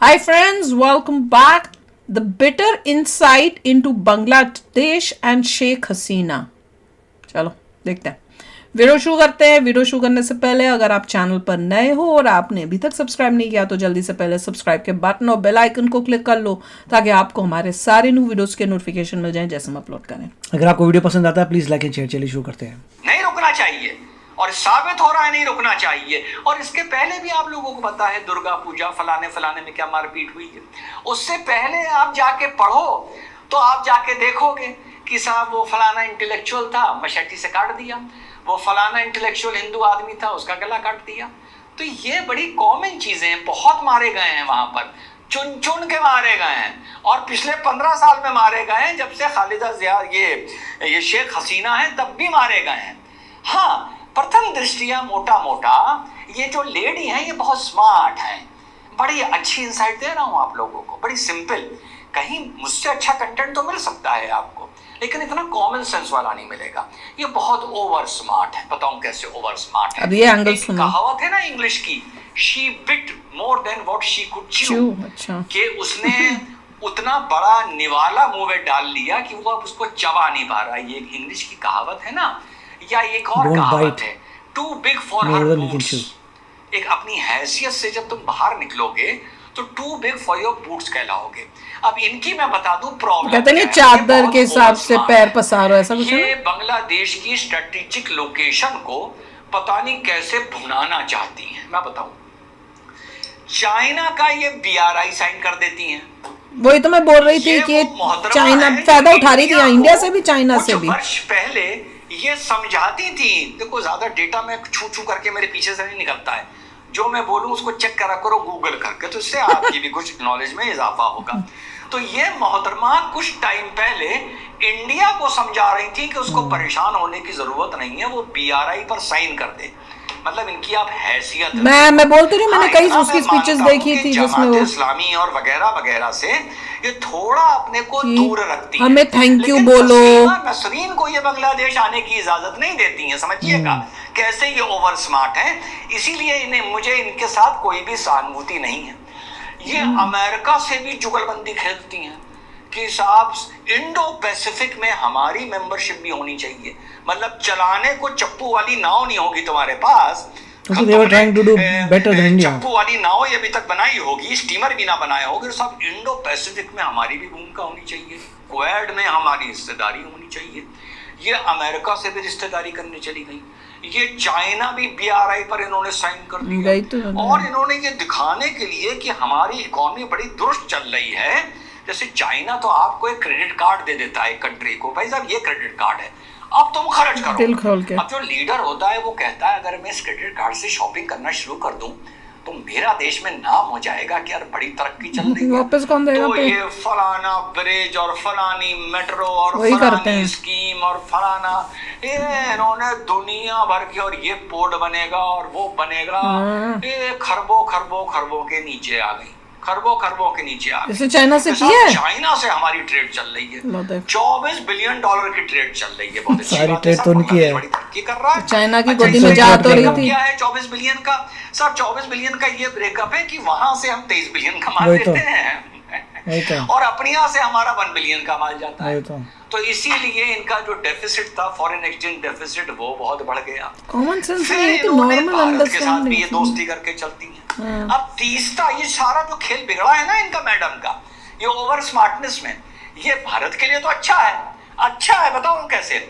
Hi friends, welcome back. The bitter insight into Bangladesh and Sheikh Hasina. चलो देखते हैं, video शुरू करते हैं। वीडियो शुरू करने से पहले अगर आप चैनल पर नए हो और आपने अभी तक सब्सक्राइब नहीं किया तो जल्दी से पहले सब्सक्राइब के बटन और बेल आइकन को क्लिक कर लो ताकि आपको हमारे सारे न्यू वीडियोस के नोटिफिकेशन मिल जाएं जैसे हम अपलोड करें। अगर आपको वीडियो पसंद आता है प्लीज लाइक एंड शेयर। चलिए शुरू करते हैं। नहीं रुकना चाहिए और साबित हो रहा है नहीं रुकना चाहिए। और इसके पहले भी आप लोगों को पता है दुर्गा पूजा फलाने फलाने में क्या मारपीट हुई है। उससे पहले आप जाके पढ़ो तो आप जाके देखोगे कि साहब वो फलाना इंटेलेक्चुअल था, मशहटी से काट दिया। वो फलाना इंटेलेक्चुअल हिंदू आदमी था, उसका गला काट दिया। तो ये बड़ी कॉमन चीजें हैं। बहुत मारे गए हैं वहां पर, चुन चुन के मारे गए हैं। और पिछले 15 साल में मारे गए हैं, जब से खालिदा जिया ये शेख हसीना है तब भी मारे गए हैं। हाँ, प्रथम दृष्टिया मोटा मोटा ये जो लेडी है ये बहुत स्मार्ट है। बड़ी अच्छी इंसाइट दे रहा हूं आप लोगों को, बड़ी सिंपल। कहीं मुझसे अच्छा कंटेंट तो मिल सकता है आपको, लेकिन इतना कॉमन सेंस वाला नहीं मिलेगा। ये बहुत ओवर स्मार्ट है। बताऊं कैसे ओवर स्मार्ट है। अब ये एंगल सुनो। कहावत है ना इंग्लिश की, she bit more than what she could chew. अच्छा, कि उसने उतना बड़ा निवाला मुंह में डाल लिया कि वो अब उसको चबा नहीं पा रहा। ये एक इंग्लिश की कहावत है ना, या एक और कहावत है, too big for her boots. एक अपनी हैसियत से जब तुम बाहर निकलोगे तो too big for your boots कहलाओगे। अब इनकी मैं बता दूं प्रॉब्लम, कहते नहीं चादर के हिसाब से पैर पसारो, ऐसा कुछ है। ये बांग्लादेश की स्ट्रेटेजिक लोकेशन को पता नहीं कैसे भुनाना चाहती हैं। मैं बताऊं, चाइना का ये BRI साइन कर देती हैं। वही तो मैं बोल रही थी कि चाइना फायदा उठा रही थी, इंडिया से भी चाइना से भी। वर्ष पहले ये समझाती थी। देखो ज्यादा डेटा में छू छू करके मेरे पीछे से नहीं निकलता है। जो मैं बोलूं उसको चेक करा करो गूगल करके, तो इससे आपकी भी कुछ नॉलेज में इजाफा होगा। तो ये मोहतरमा कुछ टाइम पहले इंडिया को समझा रही थी कि उसको परेशान होने की जरूरत नहीं है, वो BRI पर साइन कर दे। मतलब इनकी आप हैसियत, मैं बोलती रही, मैंने कई उसकी स्पीचेस देखी थी जिसमें वो इस्लामी और वगैरह वगैरह से ये थोड़ा अपने को दूर रखती है। हमें थैंक यू बोलो। नसरीन को ये बांग्लादेश आने की इजाजत नहीं देती हैं। समझिएगा कैसे ये ओवर स्मार्ट है। इसीलिए इन्हें, मुझे इनके साथ कोई भी सहानुभूति नहीं है। ये अमेरिका से भी जुगलबंदी खेलती हैं कि साहब इंडो पैसिफिक में हमारी मेंबरशिप भी होनी चाहिए। मतलब चलाने को चप्पू वाली नाव नहीं होगी तुम्हारे पास। they were trying to do better than India. चप्पू वाली नाव ये अभी तक बनाई होगी, स्टीमर भी ना बनाया होगी। सब इंडो पैसिफिक में हमारी भी भूमिका होनी चाहिए, क्वाड में हमारी हिस्सेदारी होनी चाहिए। ये अमेरिका से भी रिश्तेदारी करने चली गई। ये चाइना भी BRI पर इन्होंने साइन कर दिया। और इन्होंने ये दिखाने के लिए कि हमारी इकोनॉमी बड़ी दुरुस्त चल रही है। जैसे चाइना तो आपको एक क्रेडिट कार्ड दे देता है कंट्री को, भाई साहब ये क्रेडिट कार्ड है, अब तुम खर्च करो। दिल खोल के। अब जो लीडर होता है वो कहता है अगर मैं इस क्रेडिट कार्ड से शॉपिंग करना शुरू कर दूं तो मेरा देश में नाम हो जाएगा कि यार बड़ी तरक्की चल रही है। वापस कौन देगा? तो ये फलाना ब्रिज और फलानी मेट्रो और फलानी स्कीम और फलाना, ये इन्होंने दुनिया भर की, और ये पोर्ट बनेगा और वो बनेगा। ये खरबों खरबों खरबों के नीचे आ गई, खरबों खरबों के नीचे आ गई। चाइना से किया है? चाइना से हमारी ट्रेड चल रही है, $24 बिलियन की ट्रेड चल रही है। बहुत सारी ट्रेड तो उनकी है, बड़ी तरक्की कर रहा है। चाइना की गोदी में जा तो रही थी। क्या है 24 बिलियन का? सर 24 बिलियन का ये ब्रेकअप है कि वहां से हम 23 बिलियन कमा लेते हैं और अपने यहाँ से हमारा 1 बिलियन का माल जाता है। तो इसीलिए इनका जो डेफिसिट था, फॉरेन एक्सचेंज डेफिसिट, वो बहुत बढ़ गया। कॉमन सेंस है, तो नॉर्मल अंडरस्टैंडिंग के साथ भी ये दोस्ती करके चलती है। अब तीसरा ये सारा जो खेल बिगड़ा है ना इनका मैडम का, ये ओवर स्मार्टनेस में, ये भारत के लिए तो अच्छा है। अच्छा है, बताओ कैसे।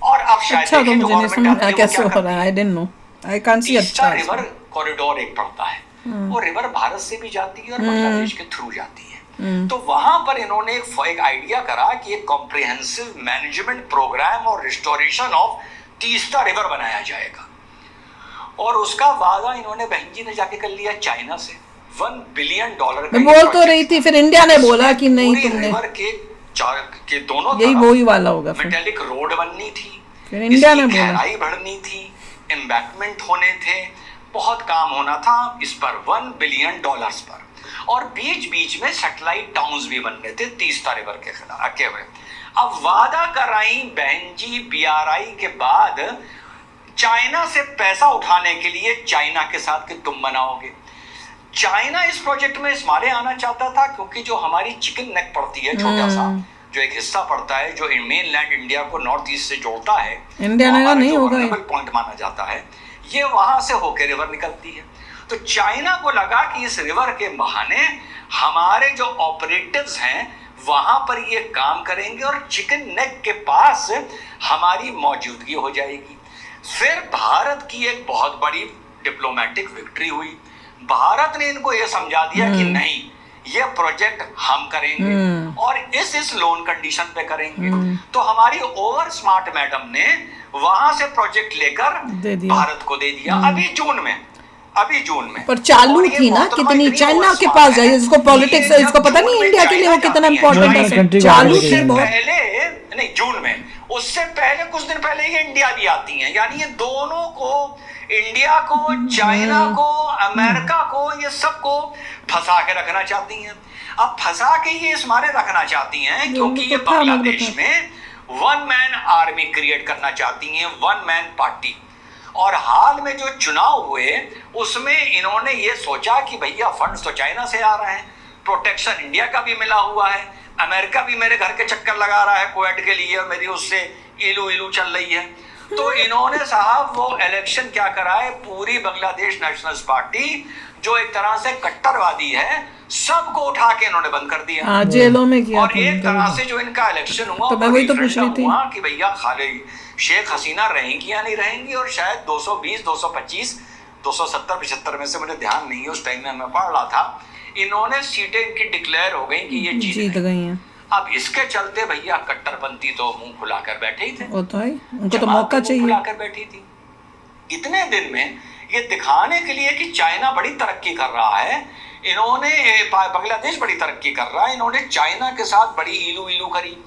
और अब शायद अच्छा, तो मुझे नहीं समझ आया कैसे हो रहा है। I didn't know, I can't see. अच्छा, रिवर कॉरिडोर एक पड़ता है, वो रिवर भारत से भी जाती है और बांग्लादेश के थ्रू जाती है। तो वहां पर इन्होंने एक आइडिया करा कि एक कॉम्प्रिहेंसिव मैनेजमेंट प्रोग्राम और रिस्टोरेशन ऑफ तीस्ता रिवर बनाया जाएगा। और उसका वादा इन्होंने बहन जी ने जाके कर लिया चाइना से। $1 बिलियन का बोल तो रही थी, फिर इंडिया ने बोला कि नहीं तुमने रिवर के दोनों यही वही वाला होगा। मेटेलिक रोड बननी थी, फिर इंडिया ने बोला गहराई बढ़नी थी, एम्बैंकमेंट होने थे, बहुत काम होना था इस पर $1 बिलियन पर। और बीच बीच में सैटेलाइट टाउन्स भी बनने थे तीस्ता रिवर के खिलाफ के हुए। अब वादा कराई बहन जी BRI के बाद चाइना से पैसा उठाने के लिए, चाइना के साथ कि तुम बनाओगे। चाइना इस प्रोजेक्ट में इसमारे आना चाहता था क्योंकि जो हमारी चिकन नेक पड़ती है छोटा सा, जो एक हिस्सा पड़ता है जो मेन लैंड इंडिया को नॉर्थ ईस्ट से जोड़ता है, इंडिया ने कहा नहीं होगा ये। पॉइंट माना जाता है, ये वहां से होकर रिवर निकलती है। तो चाइना को लगा कि इस रिवर के बहाने हमारे जो ऑपरेटिव्स हैं वहां पर ये काम करेंगे और चिकन नेक के पास हमारी मौजूदगी हो जाएगी। फिर भारत की एक बहुत बड़ी डिप्लोमेटिक विक्ट्री हुई। भारत ने इनको ये समझा दिया कि नहीं, ये प्रोजेक्ट हम करेंगे और इस लोन कंडीशन पे करेंगे। तो हमारी ओवर स्मार्ट मैडम ने वहां से प्रोजेक्ट लेकर भारत को दे दिया अभी जून में। पर चालू थी ना कितनी, चाइना के पास जाइए, जिसको पॉलिटिक्स है इसको पता नहीं इंडिया के लिए वो कितना इम्पोर्टेंट है। चालू थी बहुत पहले, नहीं जून में, उससे पहले कुछ दिन पहले ये इंडिया भी आती हैं। यानी ये दोनों को, इंडिया को, चाइना को, अमेरिका को, ये सबको फंसा के रखना चाहती हैं। अब फंसा के ये इस मारे रखना चाहती हैं क्योंकि ये बांग्लादेश में वन मैन आर्मी क्रिएट करना चाहती हैं, वन मैन पार्टी। और हाल में जो चुनाव हुए उसमें इन्होंने ये सोचा कि भैया फंड्स तो चाइना से आ रहे हैं, प्रोटेक्शन इंडिया का भी मिला हुआ है, अमेरिका भी मेरे घर के चक्कर लगा रहा है क्वेट के लिए, मेरी उससे इलू चल रही है। तो इन्होंने साहब वो इलेक्शन क्या कराए, पूरी बांग्लादेश नेशनलिस्ट पार्टी जो एक तरह से कट्टरवादी है, सबको उठा के इन्होंने बंद कर दिया, जेलों में किया। और एक तरह से जो इनका इलेक्शन हुआ तो मैं वही तो पूछ रही थी कि भैया खाली शेख हसीना रहेंगी या नहीं रहेंगी। और शायद 220, 225, 270, 75 में से मुझे ध्यान नहीं है, उस टाइम में मैं पढ़ रहा था, इन्होंने सीटें इनकी डिक्लेयर हो गई कि ये जीत गई हैं। अब इसके चलते भैया कट्टरपंथी तो मुंह खुलाकर बैठे ही थे, वो तो है, उनको तो मौका चाहिए, खुलाकर बैठी थी। इतने दिन में ये दिखाने के लिए कि चाइना बड़ी तरक्की कर रहा है, इन्होंने, बांग्लादेश बड़ी तरक्की कर रहा है, इन्होंने चाइना के साथ बड़ी इलू करी।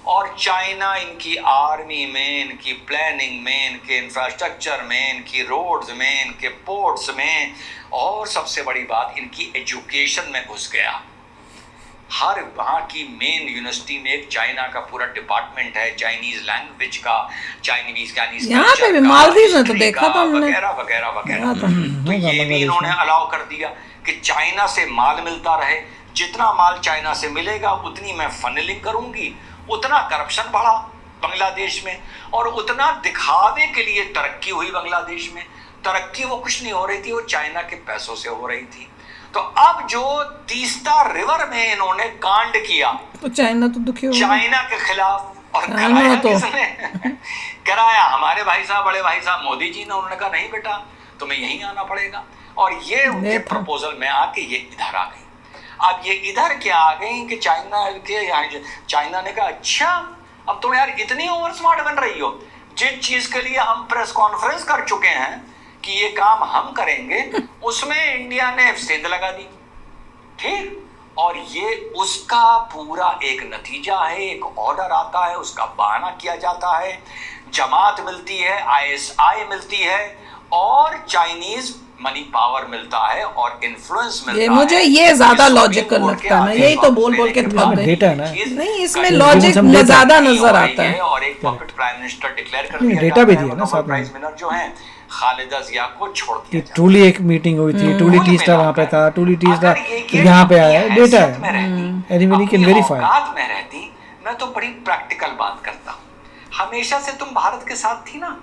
और चाइना इनकी आर्मी में, इनकी प्लानिंग में, इनके इंफ्रास्ट्रक्चर में, इनकी रोड्स में, इनके पोर्ट्स में, और सबसे बड़ी बात इनकी एजुकेशन में घुस गया। हर वहाँ की मेन यूनिवर्सिटी में एक चाइना का पूरा डिपार्टमेंट है, चाइनीज लैंग्वेज का, चाइनीज यहाँ पे भी मालदीव में तो देखा था हमने, वगैरह। तो ये भी इन्होंने अलाउ कर दिया कि चाइना से माल मिलता रहे, जितना माल चाइना से मिलेगा उतनी मैं फनलिंग करूंगी, उतना करप्शन बढ़ा बांग्लादेश में, और उतना दिखावे के लिए तरक्की हुई बांग्लादेश में। तरक्की वो कुछ नहीं हो रही थी, वो चाइना के पैसों से हो रही थी। तो अब जो तीस्ता रिवर में इन्होंने कांड किया, तो चाइना तो दुखी हो गया चाइना के खिलाफ, और कराया किसने? कराया हमारे भाई साहब, बड़े भाई साहब मोदी जी ने। उन्होंने कहा नहीं बेटा तुम्हें यहीं आना पड़ेगा, और ये उनके प्रपोजल में आके ये इधर आ गई। अब ये इधर क्या आ गई कि चाइना ने कहा अच्छा अब तुम यार इतनी ओवर स्मार्ट बन रही हो, जिस चीज के लिए हम प्रेस कॉन्फ्रेंस कर चुके हैं कि ये काम हम करेंगे, उसमें इंडिया ने सेंध लगा दी, ठीक। और ये उसका पूरा एक नतीजा है, एक ऑर्डर आता है, उसका बहाना किया जाता है, जमात मिलती है, ISI मिलती है, और चाइनीज मनी पावर मिलता है और इन्फ्लुएंस मिलता है। मुझे ये ज्यादा लॉजिकल लगता है, यही तो बोल के थक गई। डेटा है ना, नहीं इसमें लॉजिक ज्यादा नजर आता है। और एक पॉकेट प्राइम मिनिस्टर डिक्लेयर कर दिया, डेटा भी दिया ना साथ में, प्राइम मिनिस्टर जो है खालिदा जिया को छोड़ दिया। ट्रूली एक मीटिंग हुई थी, ट्रूली टीस्टा वहाँ पे था, ट्रूली टीस्टा यहाँ पे आया है, डेटा है, एनीबडी कैन वेरीफाई। औकात में रहती, मैं तो बड़ी प्रैक्टिकल बात करता हूँ। हमेशा से तुम भारत के साथ थी ना,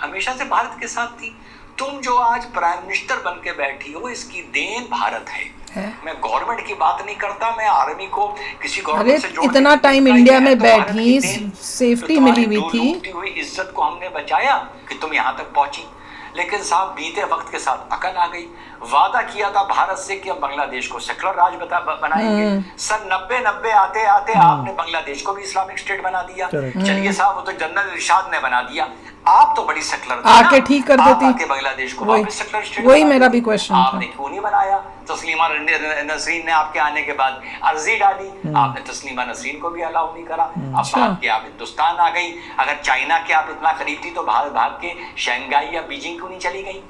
हमेशा से भारत के साथ थी। तुम जो आज प्राइम मिनिस्टर बन के बैठी हो, इसकी देन भारत है। मैं गवर्नमेंट की बात नहीं करता, मैं आर्मी को किसी गवर्नमेंट से जोड़ने, इतना टाइम इंडिया में बैठी, सेफ्टी मिली हुई थी, हुई इज्जत को हमने बचाया कि तुम यहाँ तक पहुंची। लेकिन साहब बीते वक्त के साथ अकल आ गई। वादा किया था भारत से कि हम बांग्लादेश को सेकुलर राज बनाएंगे। सन 90 आते आते आपने बांग्लादेश को भी इस्लामिक स्टेट बना दिया। चलिए साहब वो तो जनरल इरशाद ने बना दिया, आप तो बड़ी सेकुलर आके ठीक कर देती बांग्लादेश को वापस सेकुलर स्टेट। वही मेरा भी क्वेश्चन था, आपने क्यों नहीं बनाया? तस्लीमा नसरीन ने आपके आने के बाद अर्जी डाली, आपने तस्लीमा नसरीन को भी अलाउ नहीं करा। अब भाग के आप हिंदुस्तान आ गई। अगर चाइना के आप इतना करीब थी तो भाग के शंघाई या बीजिंग क्यों नहीं चली गई?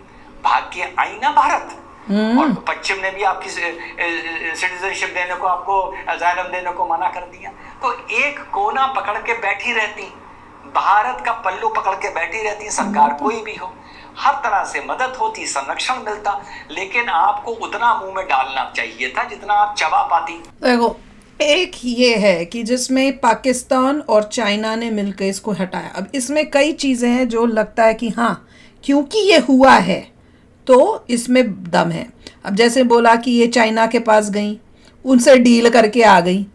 भाग के आई ना भारत। और पश्चिम ने भी आपकी सिटीजनशिप देने को, आपको अजाइलम देने को मना कर दिया। तो एक कोना पकड़ के बैठी रहती, भारत का पल्लू पकड़ के बैठी रहती सरकार कोई भी हो। हर तरह से मदद होती, संरक्षण मिलता, लेकिन आपको उतना मुंह में डालना चाहिए था जितना आप चबा पाती। देखो, एक ये है कि जिसमें पाकिस्तान और चाइना ने मिलकर इसको हटाया। अब इसमें कई चीज़ें हैं जो लगता है कि हाँ, क्योंकि ये हुआ है तो इसमें दम है। अब जैसे बोला कि ये चाइना के पास गई, उनसे डील करके आ गई,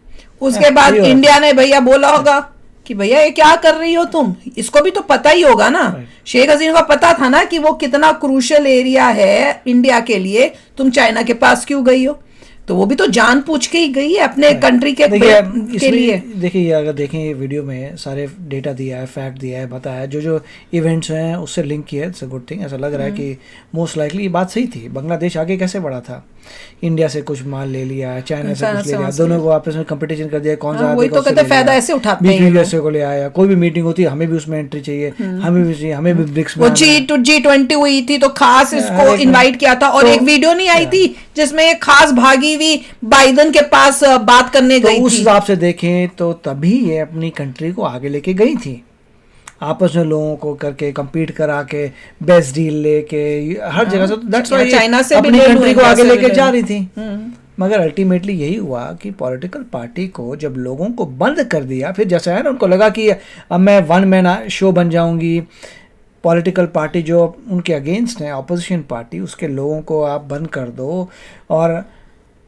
उसके बाद इंडिया ने भैया बोला होगा कि भैया ये क्या कर रही हो तुम, इसको भी तो पता ही होगा ना। शेख हसीना को पता था ना कि वो कितना क्रूशियल एरिया है इंडिया के लिए, तुम चाइना के पास क्यों गई हो, तो वो भी तो जान पूछ के ही गई है अपने कंट्री के लिए। देखिए अगर देखें ये वीडियो में सारे डेटा दिया है, फैक्ट दिया है, बताया है, जो इवेंट्स हैं उससे लिंक किया है। It's a good thing. ऐसा लग रहा है कि मोस्ट लाइकली ये बात सही थी। बांग्लादेश आगे कैसे बढ़ा था, इंडिया से कुछ माल ले लिया, चाइना से कुछ ले लिया, दोनों को आपस में कंपटीशन कर दिया, कौन सा वही तो कहते फायदा ऐसे उठाते हैं। यूएसए को ले आया, कोई भी मीटिंग होती है हमें भी उसमें एंट्री चाहिए, हमें भी चाहिए, हमें भी ब्रिक्स में। वो G20 हुई थी तो खास इसको इनवाइट किया था, और एक वीडियो नहीं आई थी जिसमें एक खास भागी हुई बाइडेन के पास बात करने गई थी। उस हिसाब से देखें तो तभी ये अपनी कंट्री को आगे लेके गई थी, आपस में लोगों को करके compete करा के बेस्ट डील लेके हर जगह से। दैट्स व्हाई चाइना से अपनी कंट्री को आगे लेके जा रही थी। मगर अल्टीमेटली यही हुआ कि पॉलिटिकल पार्टी को जब लोगों को बंद कर दिया, फिर जैसा है ना उनको लगा कि अब मैं वन मैन शो बन जाऊंगी। पॉलिटिकल पार्टी जो उनके अगेंस्ट है, अपोजिशन पार्टी, उसके लोगों को आप बंद कर दो और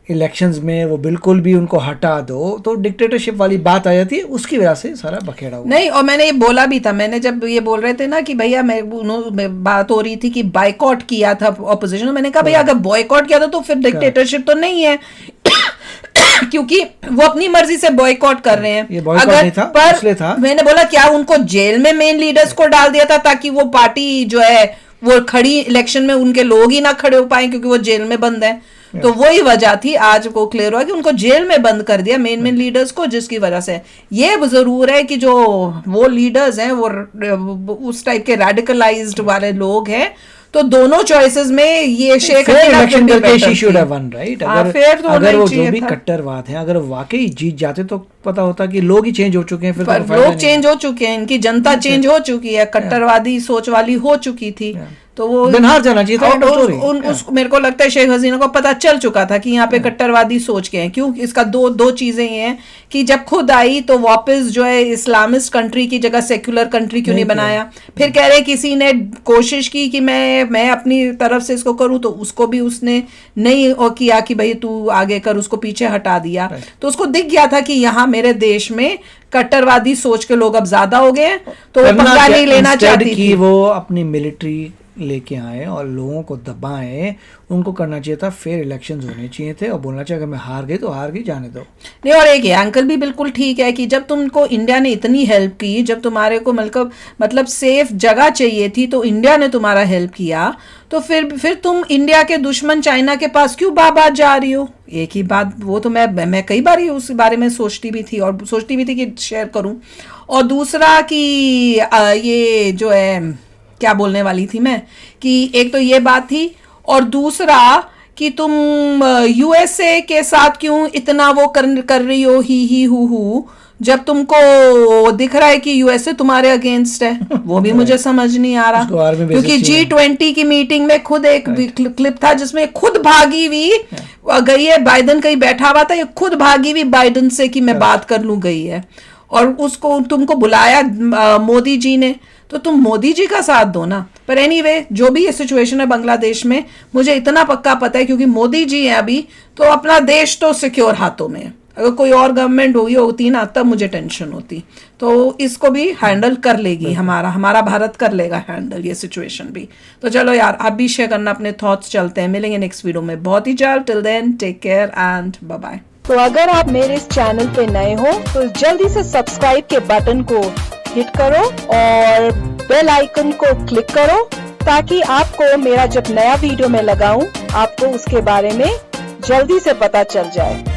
इलेक्शंस में वो बिल्कुल भी उनको हटा दो, तो डिक्टेटरशिप वाली बात आ जाती है। उसकी वजह से सारा बखेड़ा हुआ। नहीं, और मैंने ये बोला भी था, मैंने जब ये बोल रहे थे ना कि भैया बात हो रही थी कि बायकॉट किया था अपोजिशन, मैंने कहा भैया अगर बॉयकॉट किया था तो फिर डिक्टेटरशिप तो नहीं है क्योंकि वो अपनी मर्जी से बॉयकॉट कर रहे हैं। ये बॉयकॉट नहीं था, इसलिए था। मैंने बोला क्या उनको जेल में मेन लीडर्स को डाल दिया था ताकि वो पार्टी जो है वो खड़ी इलेक्शन में उनके लोग ही ना खड़े हो पाए क्योंकि वो जेल में बंद है। तो वही वजह थी, आज को क्लियर हुआ कि उनको जेल में बंद कर दिया मेन लीडर्स को, जिसकी वजह से ये जरूर है कि जो वो लीडर्स हैं वो उस टाइप के रेडिकलाइज्ड वाले लोग हैं। तो दोनों चॉइसेस में ये शेख इलेक्शन करके she should have one, right. अगर वो जो भी था। कट्टरवाद हैं अगर वाकई जीत जाते तो पता होता कि लोग ही चेंज हो चुके हैं। फिर तो लोग चेंज हो चुके हैं, इनकी जनता चेंज हो चुकी है, कट्टरवादी सोच वाली हो चुकी थी। तो वो हार जाना चाहिए था। मेरे को लगता है शेख हसीना को पता चल चुका था कि यहाँ पे कट्टरवादी सोच के हैं। क्यों? इसका दो चीजें ये हैं कि जब खुद आई तो वापस जो है इस्लामिस्ट कंट्री की जगह सेक्युलर कंट्री क्यों नहीं बनाया। फिर कह रहे किसी ने कोशिश की कि मैं अपनी तरफ से इसको करूँ, तो उसको भी उसने नहीं किया कि भाई तू आगे कर, उसको पीछे हटा दिया। तो उसको दिख गया था कि यहाँ मेरे देश में कट्टरवादी सोच के लोग अब ज्यादा हो गए हैं, तो वो पंगा नहीं लेना चाहती थी। वो अपनी मिलिट्री लेके आए और लोगों को दबाएं। उनको करना चाहिए था फेयर इलेक्शंस होने चाहिए थे और बोलना चाहिए अगर मैं हार गई तो हार गई, जाने दो। नहीं, और एक अंकल भी बिल्कुल ठीक है कि जब तुमको इंडिया ने इतनी हेल्प की, जब तुम्हारे को मतलब सेफ जगह चाहिए थी तो इंडिया ने तुम्हारा हेल्प किया, तो फिर तुम इंडिया के दुश्मन चाइना के पास क्यों बार जा रही हो। एक ही बात, वो तो मैं कई बार उस बारे में सोचती भी थी और सोचती भी थी कि शेयर करूं। और दूसरा कि ये जो है क्या बोलने वाली थी मैं, कि एक तो ये बात थी, और दूसरा कि तुम यूएसए के साथ क्यों इतना वो कर रही हो ही हु जब तुमको दिख रहा है कि यूएसए तुम्हारे अगेंस्ट है। वो भी मुझे समझ नहीं आ रहा, क्योंकि G20 की मीटिंग में खुद एक क्लिप था जिसमें खुद भागी हुई गई है, बाइडेन कहीं बैठा हुआ था, ये खुद भागी हुई बाइडेन से कि मैं बात कर लूं गई है, और उसको तुमको बुलाया मोदी जी ने, तो तुम मोदी जी का साथ दो ना। पर एनीवे, जो भी ये सिचुएशन है बांग्लादेश में, मुझे इतना पक्का पता है क्योंकि मोदी जी हैं अभी, तो अपना देश तो सिक्योर हाथों में है। अगर कोई और गवर्नमेंट हुई होती ना तब मुझे टेंशन होती। तो इसको भी हैंडल कर लेगी, हमारा भारत कर लेगा हैंडल ये सिचुएशन भी। तो चलो यार, आप भी शेयर करना अपने थॉट्स। चलते हैं, मिलेंगे नेक्स्ट वीडियो में बहुत ही जल्द। Till then take care and bye bye. तो अगर आप मेरे इस चैनल पे नए हो तो जल्दी से सब्सक्राइब के बटन को हिट करो और बेल आइकन को क्लिक करो, ताकि आपको मेरा जब नया वीडियो मैं लगाऊं आपको उसके बारे में जल्दी से पता चल जाए।